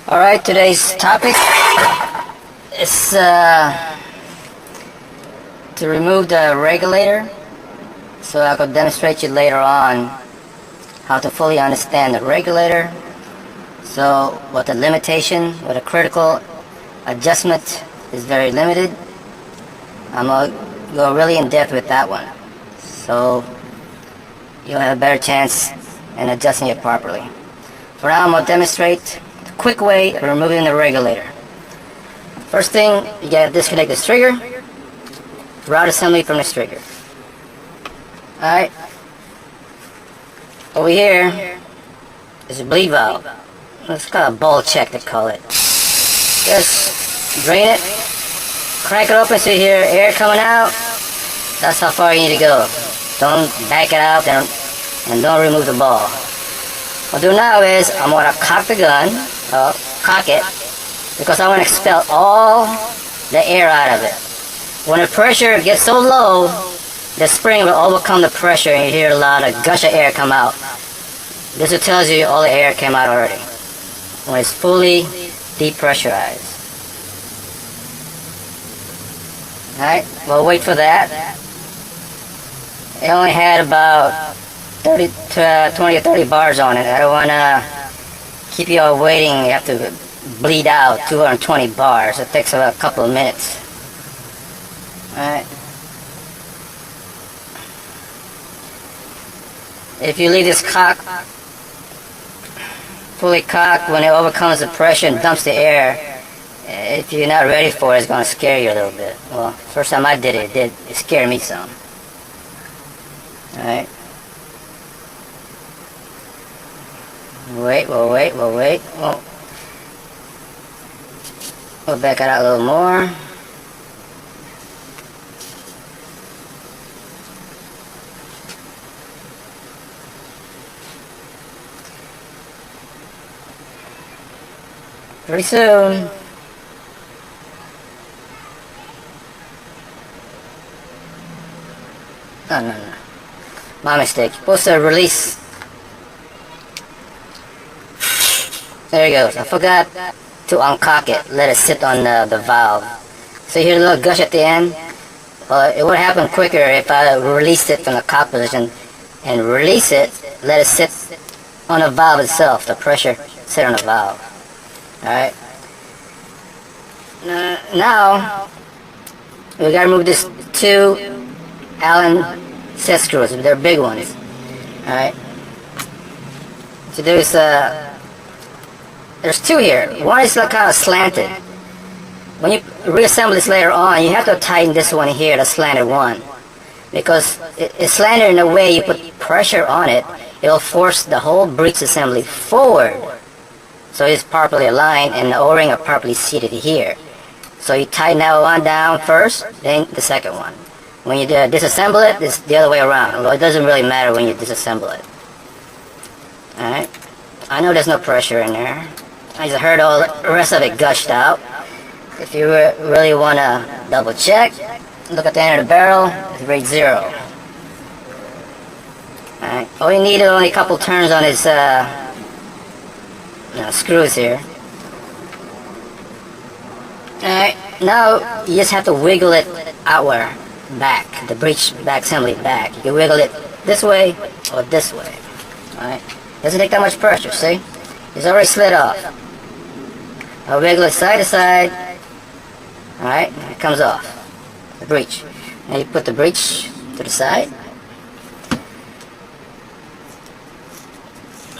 Alright, today's topic is to remove the regulator, so I could demonstrate you later on how to fully understand the regulator, so what the limitation, what a critical adjustment is very limited. I'm going to go really in depth with that one, so you'll have a better chance in adjusting it properly. For now, I'm going to demonstrate the quick way of removing the regulator. First thing, you got to disconnect this trigger, rod assembly from this trigger. Alright, over here is a bleed valve. It's called a ball check, they call it. Just drain it, crank it open so you hear air coming out. That's how far you need to go. Don't back it out and don't remove the ball. What I'll do now is I'm going to cock the gun, cock it, because I want to expel all the air out of it. When the pressure gets so low, the spring will overcome the pressure and you hear a lot of gush of air come out. This will tell you all the air came out already when it's fully depressurized. Alright, we'll wait for that. It only had about 20 or 30 bars on it. I don't want to keep you all waiting. You have to bleed out 220 bars. It takes about a couple of minutes. Alright. If you leave this cock fully cocked, when it overcomes the pressure and dumps the air, if you're not ready for it, it's going to scare you a little bit. Well, first time I did it, it scared me some. Alright. We'll wait. We'll back it out a little more. Pretty soon. No. My mistake. You're supposed to release. There it goes. I forgot to uncock it. Let it sit on the valve. So you hear a little gush at the end? Well, it would happen quicker if I released it from the cock position and release it, let it sit on the valve itself. The pressure sit on the valve. Alright. Now, we gotta remove these two Allen set screws. They're big ones. Alright. So there's two here. One is like kind of slanted. When you reassemble this later on, you have to tighten this one here, the slanted one. Because it's slanted in a way you put pressure on it, it'll force the whole breech assembly forward. So it's properly aligned and the O-ring are properly seated here. So you tighten that one down first, then the second one. When you disassemble it, it's the other way around. Well, it doesn't really matter when you disassemble it. Alright. I know there's no pressure in there. I just heard all the rest of it gushed out. If you really want to double check, look at the end of the barrel, it's rate 0. Alright. All you need is only a couple turns on his screws here. Alright, now you just have to wiggle it outward, back, the breech back assembly back. You can wiggle it this way or this way. Alright, doesn't take that much pressure, see? It's already slid off. I'll wiggle it side to side. Alright, it comes off. The breech. Now you put the breech to the side.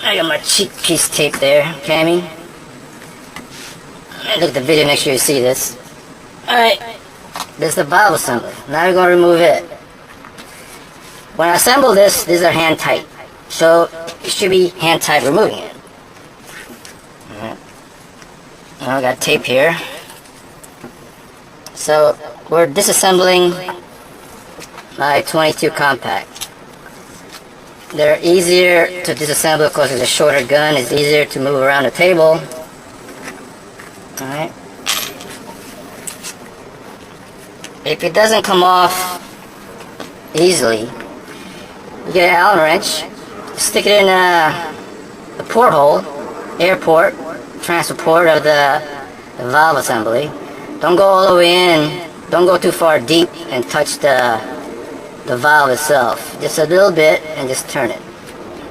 I got my cheap piece tape there, Cammy. Look at the video, make sure you see this. Alright, this is the valve assembly. Now we're going to remove it. When I assemble this, these are hand tight. So it should be hand tight removing it. Alright. Now I got tape here. So we're disassembling my 22 compact. They're easier to disassemble because it's a shorter gun. It's easier to move around the table. Alright. If it doesn't come off easily, you get an Allen wrench, stick it in a porthole, air port, transport of the valve assembly. Don't go all the way in. Don't go too far deep and touch the valve itself. Just a little bit and just turn it.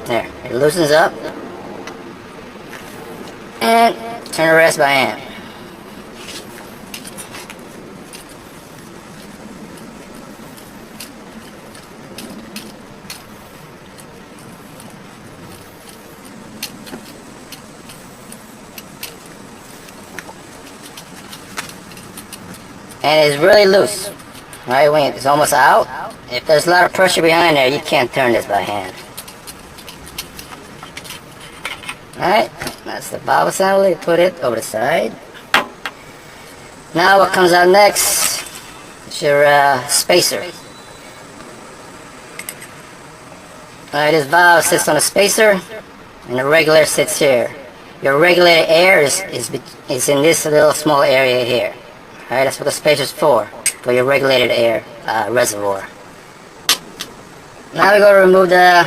There, it loosens up. And turn the rest by hand. And it's really loose. Right, when it's almost out, if there's a lot of pressure behind there, you can't turn this by hand. Alright, that's the valve assembly. Put it over the side. Now what comes out next is your spacer. Alright, this valve sits on a spacer and the regulator sits here. Your regulator air is in this little small area here. Alright, that's what the spacer's for your regulated air reservoir. Now we're going to remove the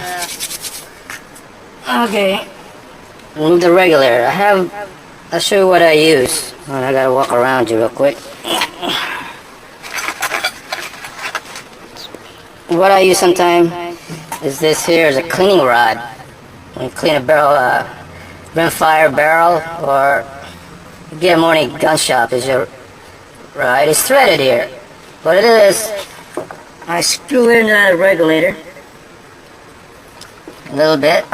remove the regulator. I'll show you what I use. I gotta walk around you real quick. What I use sometimes is this here is a cleaning rod. When you clean a barrel, rimfire barrel, or you get more in a gun shop, is your right. It's threaded here. What it is, I screw in the regulator a little bit,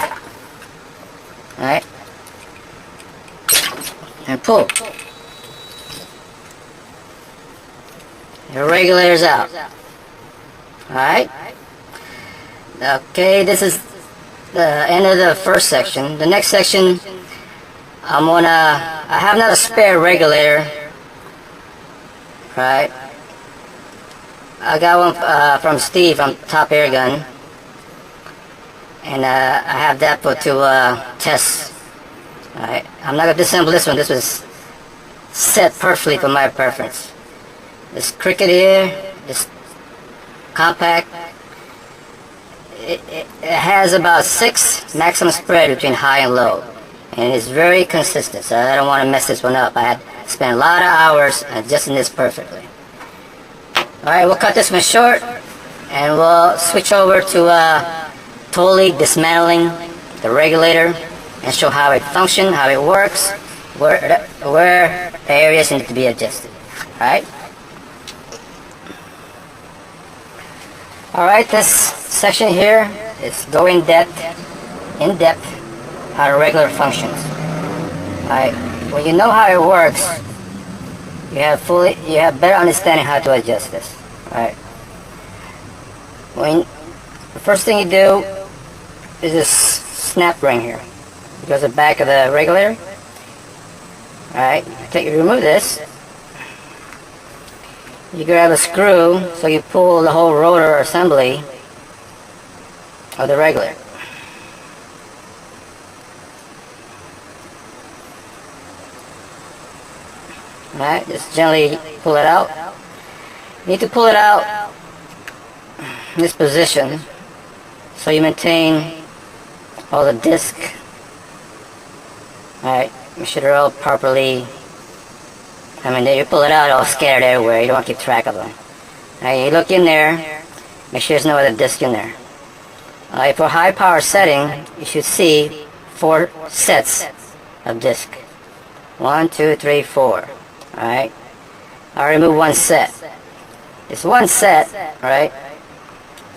alright, and pull. Your regulator's out. Alright. Okay, this is the end of the first section. The next section, I have not a spare regulator. Right. I got one from Steve from Top Airgun, and I have that put to test. Alright, I'm not going to disassemble this one. This was set perfectly for my preference. This cricket here, this compact, it has about 6 maximum spread between high and low, and it's very consistent, so I don't want to mess this one up. I had spent a lot of hours adjusting this perfectly. Alright, we'll cut this one short and we'll switch over to totally dismantling the regulator and show how it functions, how it works, where areas need to be adjusted. Alright? Alright, this section here is go in depth how the regulator functions. Alright, when you know how it works, you have better understanding how to adjust this. Alright. The first thing you do is this snap ring here. It goes to the back of the regulator. Alright, you remove this. You grab a screw so you pull the whole rotor assembly of the regulator. Alright, just gently pull it out. You need to pull it out in this position so you maintain all the disc. Alright, make sure they're all properly, you pull it out all scattered everywhere, you don't want to keep track of them. Alright, you look in there, make sure there's no other disc in there. Alright, for high power setting, you should see 4 sets of disc. 1, 2, 3, 4. Alright, I'll remove 1 set. It's 1 set, right?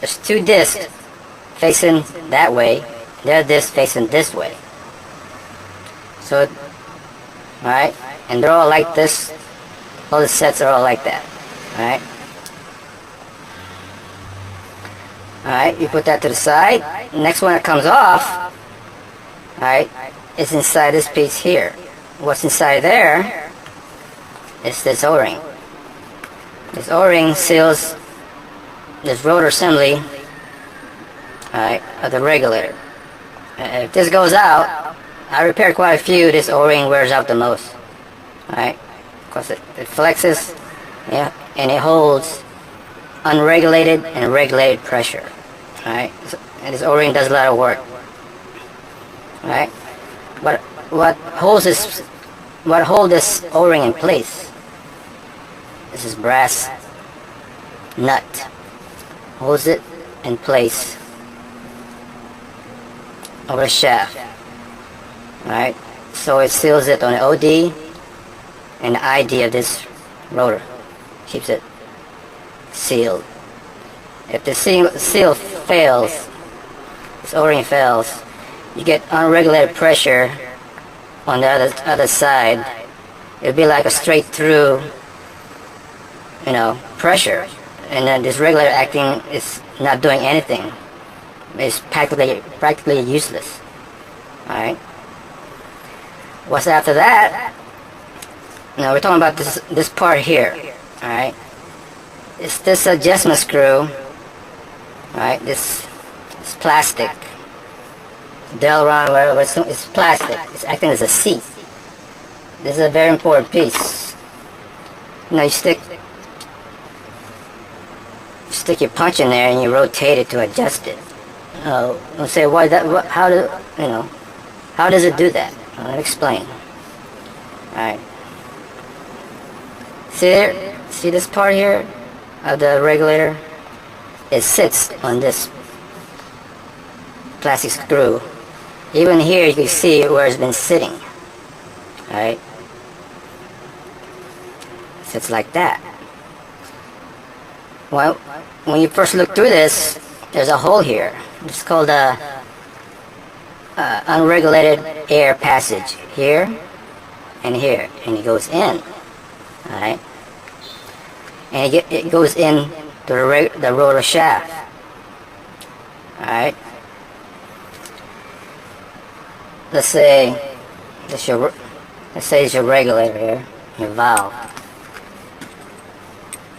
There's 2 discs facing that way, the other disc facing this way. So, alright, and they're all like this. All the sets are all like that. Alright. Alright, you put that to the side. Next one that comes off, alright, is inside this piece here. What's inside there is this O-ring. This O-ring seals this rotor assembly, alright, of the regulator. If this goes out, I repaired quite a few, this O-ring wears out the most. Alright, because it flexes, yeah, and it holds unregulated and regulated pressure. Alright, and this O-ring does a lot of work. Alright, what holds this what hold this O-ring in place. This is brass nut. Holds it in place over the shaft. Alright, so it seals it on the OD and the ID of this rotor. Keeps it sealed. If the seal fails, this O-ring fails, you get unregulated pressure on the other side. It'll be like a straight through, pressure, and then this regulator acting is not doing anything. It's practically useless. All right. What's after that? Now we're talking about this part here. All right. It's this adjustment screw. All right. This plastic. Delron, whatever. It's plastic. It's acting as a seat. This is a very important piece. You stick your punch in there and you rotate it to adjust it. You'll say, why that? How does it do that? I'll explain. All right. See this part here of the regulator? It sits on this plastic screw. Even here you can see where it's been sitting. All right. Sits like that. Well, when you first look through this, there's a hole here. It's called a unregulated air passage here and here, and it goes in. All right, and it goes in to the rotor shaft. All right. Let's say it's your regulator here, your valve.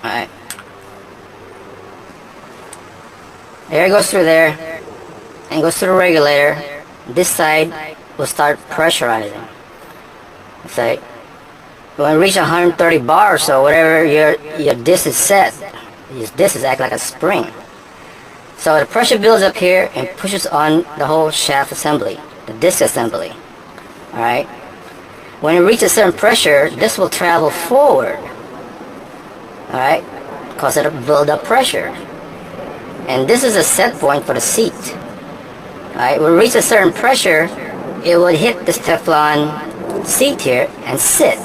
All right. Air goes through there and goes through the regulator. This side will start pressurizing. It's like when you reach 130 bar or so, whatever your disc is set, your disc is act like a spring. So the pressure builds up here and pushes on the whole shaft assembly, the disc assembly. All right. When it reaches a certain pressure, this will travel forward. All right, because it'll build up pressure. And this is a set point for the seat. Alright, when it reaches a certain pressure, it would hit this Teflon seat here and sit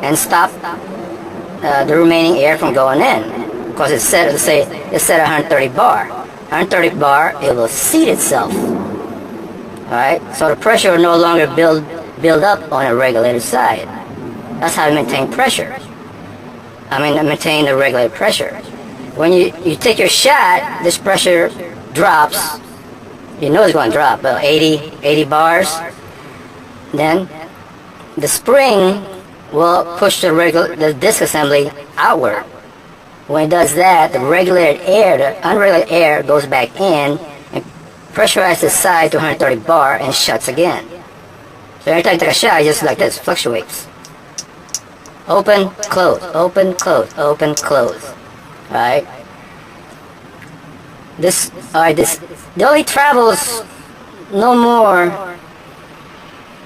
and stop the remaining air from going in. Because it's set, let's say, it's set at 130 bar. 130 bar, it will seat itself. Alright, so the pressure will no longer build up on a regulated side. That's how you maintain pressure. Maintain the regulated pressure. When you take your shot, this pressure drops. You know it's going to drop, about 80 bars. Then the spring will push the disc assembly outward. When it does that, the unregulated air goes back in and pressurizes the side to 130 bar and shuts again. So every time you take a shot, it's just like this, fluctuates. Open, close, open, close, open, close. Alright. This it only travels no more.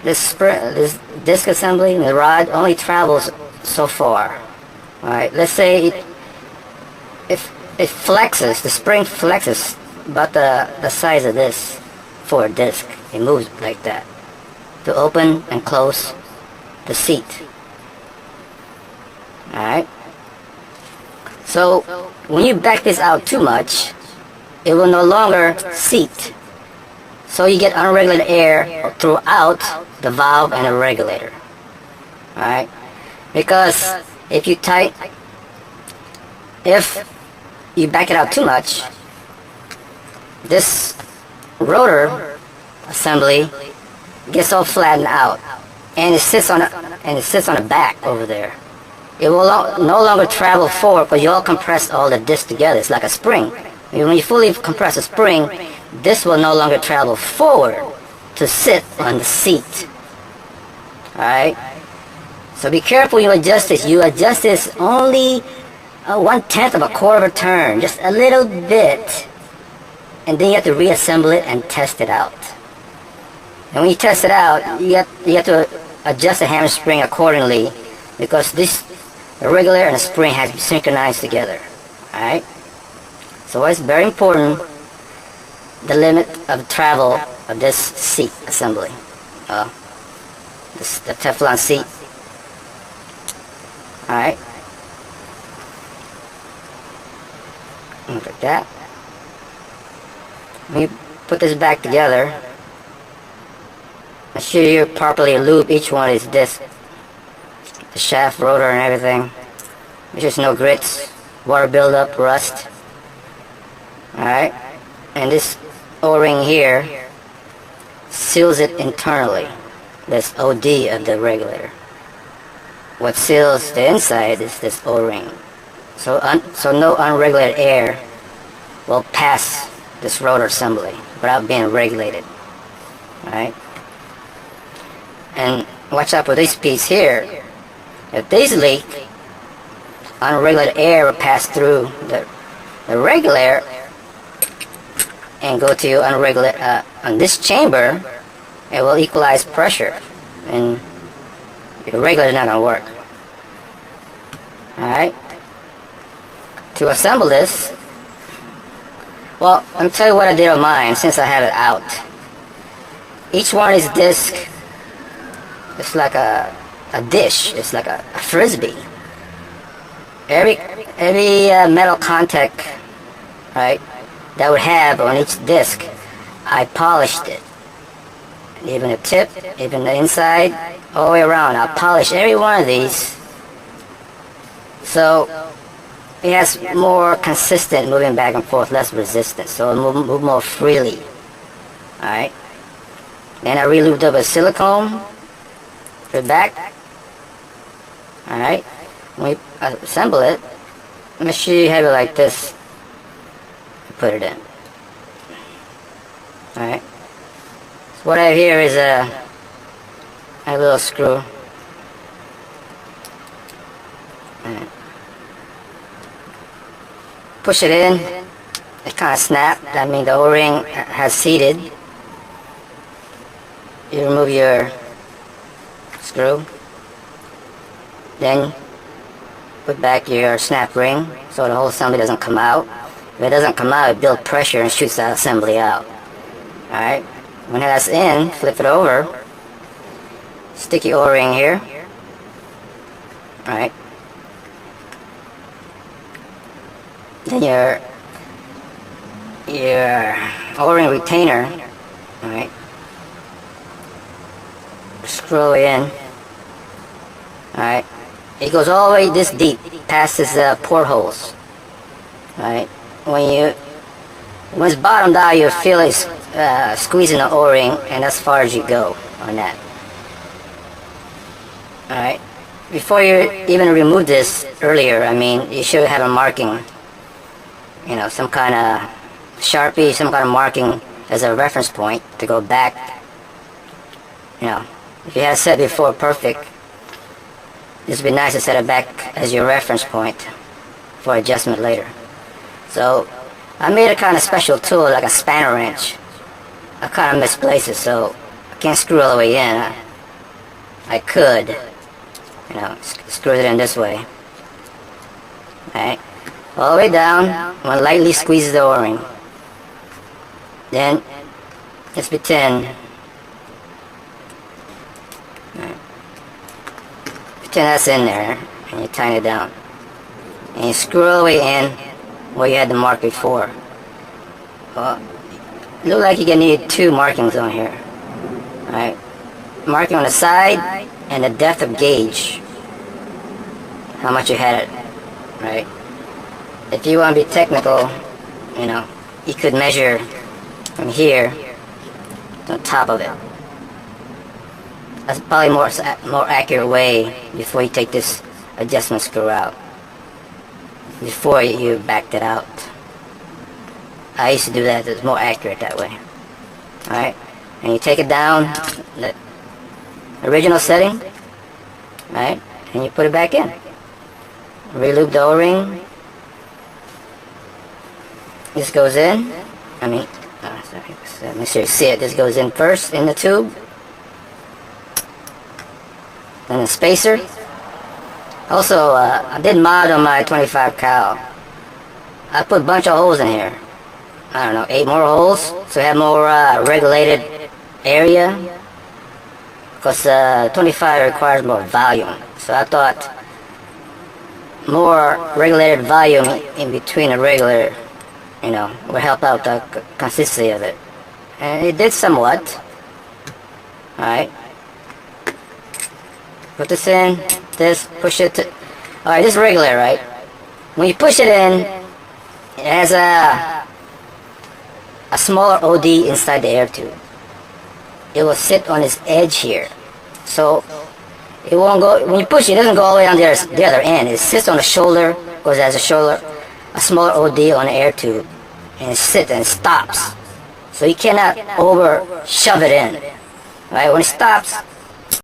This disc assembly, the rod only travels so far. Alright, let's say it flexes, the spring flexes about the size of this forward disc. It moves like that to open and close the seat. Alright. So when you back this out too much, it will no longer seat. So you get unregulated air throughout the valve and the regulator. Alright? Because if you back it out too much, this rotor assembly gets all flattened out, and it sits on the back over there. It will no longer travel forward because you all compress all the discs together. It's like a spring. When you fully compress a spring, this will no longer travel forward to sit on the seat. Alright? So be careful when you adjust this. You adjust this only 1/10 of a quarter of a turn, just a little bit. And then you have to reassemble it and test it out. And when you test it out, you have to adjust the hammer spring accordingly, because this the regulator and the spring has to be synchronized together. Alright? So it's very important, the limit of travel of this seat assembly. The Teflon seat. Alright? Look at that. When you put this back together, make sure you properly lube each one of these discs. The shaft, rotor, and everything. There's just no grits, water buildup, rust. Alright? And this O-ring here seals it internally. This OD of the regulator. What seals the inside is this O-ring. So no unregulated air will pass this rotor assembly without being regulated. Alright? And watch out for this piece here. If these leak, unregulated air will pass through the regulator and go to unregulated on this chamber. It will equalize pressure, and your regulator is not going to work. Alright? To assemble this, well, let me tell you what I did on mine since I have it out. Each one of these discs is like a dish. It's like a frisbee. Every metal contact, right, that would have on each disc, I polished it. Even the tip, even the inside, all the way around. I polished every one of these, so it has more consistent moving back and forth, less resistance, so it'll move more freely. Alright? Then I re-lubed up with silicone for the back. Alright? When we assemble it, make sure you have it like this. Put it in. Alright? So what I have here is a little screw. Alright. Push it in, it kind of snapped. That means the O-ring has seated. You remove your screw, then put back your snap ring so the whole assembly doesn't come out. If it doesn't come out, it builds pressure and shoots that assembly out. Alright, when that's in, flip it over, stick your O-ring here. Alright. Then your O-ring retainer, alright, screw it in. Alright, it goes all the way this deep, past this portholes. Alright, when it's bottomed out, you feel it squeezing the O-ring, and as far as you go on that. Alright, before you even remove this earlier, I mean, you should have a marking. You know, some kind of Sharpie, some kind of marking as a reference point to go back. You know, if you had set before perfect, this would be nice to set it back as your reference point for adjustment later. So I made a kind of special tool, like a spanner wrench. I kind of misplaced it, so I can't screw all the way in. I could, you know, screw it in this way. Alright. All the way down, one lightly squeezes the O-ring. Then, let's pretend that's in there, and you tighten it down. And you screw all the way in where you had the mark before. Well, it looks like you're going to need two markings on here. Alright, marking on the side and the depth of gauge. How much you had it, right? If you want to be technical, you know, you could measure from here to the top of it. That's probably more accurate way before you take this adjustment screw out. Before you backed it out. I used to do that, it's more accurate that way. Alright, and you take it down, the original setting, right, and you put it back in. Re-lube the O-ring. This goes in, let me see it. This goes in first in the tube. and a spacer. Also, I did mod on my 25 cal. I put a bunch of holes in here. I don't know, 8 more holes, so have more regulated area. Because 25 requires more volume, so I thought more regulated volume in between a regular, would help out the consistency of it. And it did somewhat. Alright. Put this in, push it to... Alright, this is regular, right? When you push it in, it has a smaller OD inside the air tube. It will sit on its edge here. So, it won't go... When you push it, it doesn't go all the way on the other end. It sits on the shoulder, goes as a shoulder, a smaller OD on the air tube. And it sits and it stops. So you cannot over shove it in. Right? When it stops,